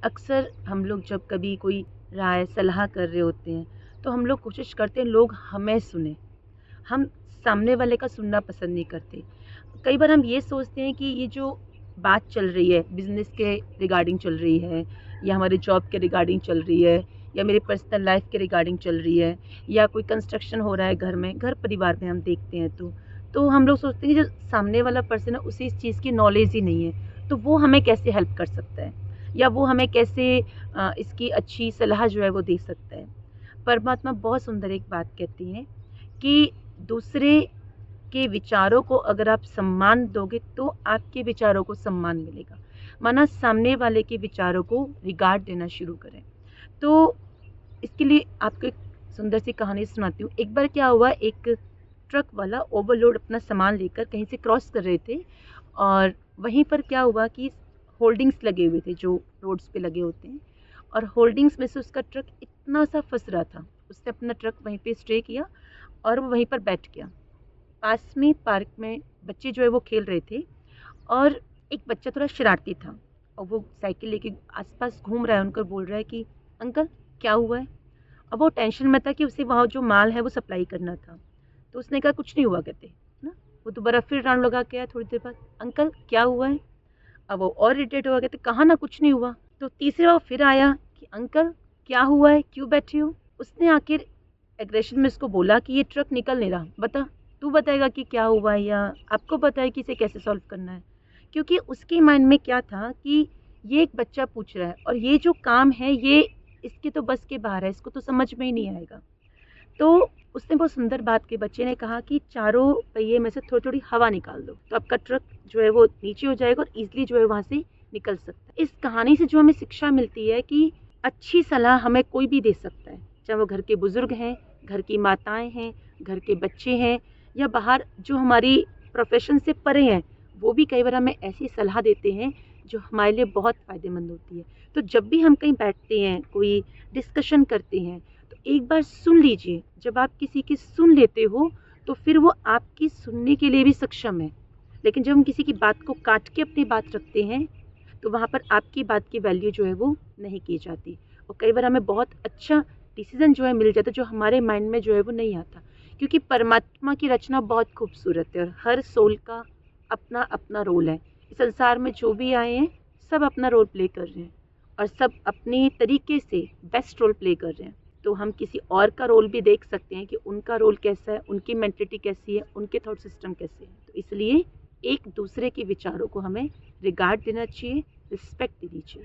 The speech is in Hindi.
अक्सर हम लोग जब कभी कोई राय सलाह कर रहे होते हैं तो हम लोग कोशिश करते हैं लोग हमें सुने। हम सामने वाले का सुनना पसंद नहीं करते। कई बार हम ये सोचते हैं कि ये जो बात चल रही है बिजनेस के रिगार्डिंग चल रही है, या हमारे जॉब के रिगार्डिंग चल रही है, या मेरे पर्सनल लाइफ के रिगार्डिंग चल रही है, या कोई कंस्ट्रक्शन हो रहा है घर में, घर परिवार में हम देखते हैं तो हम लोग सोचते हैं कि जो सामने वाला पर्सन है उसे इस चीज़ की नॉलेज ही नहीं है, तो वो हमें कैसे हेल्प कर सकता है, या वो हमें कैसे इसकी अच्छी सलाह जो है वो दे सकता है। परमात्मा बहुत सुंदर एक बात कहती हैं कि दूसरे के विचारों को अगर आप सम्मान दोगे तो आपके विचारों को सम्मान मिलेगा। माना सामने वाले के विचारों को रिगार्ड देना शुरू करें। तो इसके लिए आपको एक सुंदर सी कहानी सुनाती हूँ। एक बार क्या हुआ, एक ट्रक वाला ओवरलोड अपना सामान लेकर कहीं से क्रॉस कर रहे थे, और वहीं पर क्या हुआ कि होल्डिंग्स लगे हुए थे जो रोड्स पे लगे होते हैं, और होल्डिंग्स में से उसका ट्रक इतना सा फंस रहा था। उसने अपना ट्रक वहीं पे स्टे किया और वो वहीं पर बैठ गया। पास में पार्क में बच्चे जो है वो खेल रहे थे, और एक बच्चा थोड़ा शरारती था और वो साइकिल लेके आसपास घूम रहा है, उनकर बोल रहा है कि अंकल क्या हुआ है। अब वो टेंशन में था कि उसे वहाँ जो माल है वो सप्लाई करना था। तो उसने कहा कुछ नहीं हुआ कहते ना। वो दोबारा फिर राउंड लगा के आया थोड़ी देर बाद, अंकल क्या हुआ है। अब वो और इरिटेट हो गए थे, कहा ना कुछ नहीं हुआ। तो तीसरी बार फिर आया कि अंकल क्या हुआ है, क्यों बैठे हो। उसने आखिर एग्रेशन में उसको बोला कि ये ट्रक निकल नहीं रहा, बता तू बताएगा कि क्या हुआ है, या आपको पता है कि इसे कैसे सॉल्व करना है। क्योंकि उसके माइंड में क्या था कि ये एक बच्चा पूछ रहा है और ये जो काम है ये इसके तो बस के बाहर है, इसको तो समझ में ही नहीं आएगा। तो उसने बहुत सुंदर बात की, बच्चे ने कहा कि चारों पहिए में से थोड़ी थोड़ी हवा निकाल दो तो आपका ट्रक जो है वो नीचे हो जाएगा और ईजिली जो है वहाँ से निकल सकता है। इस कहानी से जो हमें शिक्षा मिलती है कि अच्छी सलाह हमें कोई भी दे सकता है, चाहे वो घर के बुजुर्ग हैं, घर की माताएं हैं, घर के बच्चे हैं, या बाहर जो हमारी प्रोफेशन से परे हैं, वो भी कई बार हमें ऐसी सलाह देते हैं जो हमारे लिए बहुत फ़ायदेमंद होती है। तो जब भी हम कहीं बैठते हैं, कोई डिस्कशन करते हैं, तो एक बार सुन लीजिए। जब आप किसी की सुन लेते हो तो फिर वो आपकी सुनने के लिए भी सक्षम है। लेकिन जब हम किसी की बात को काट के अपनी बात रखते हैं तो वहाँ पर आपकी बात की वैल्यू जो है वो नहीं की जाती, और कई बार हमें बहुत अच्छा डिसीजन जो है मिल जाता है जो हमारे माइंड में जो है वो नहीं आता। क्योंकि परमात्मा की रचना बहुत खूबसूरत है और हर सोल का अपना अपना रोल है। इस संसार में जो भी आए हैं सब अपना रोल प्ले कर रहे हैं, और सब अपने तरीके से बेस्ट रोल प्ले कर रहे हैं। तो हम किसी और का रोल भी देख सकते हैं कि उनका रोल कैसा है, उनकी मेंटलिटी कैसी है, उनके थॉट सिस्टम कैसे है। तो इसलिए एक दूसरे के विचारों को हमें रिगार्ड देना चाहिए, रिस्पेक्ट देनी चाहिए।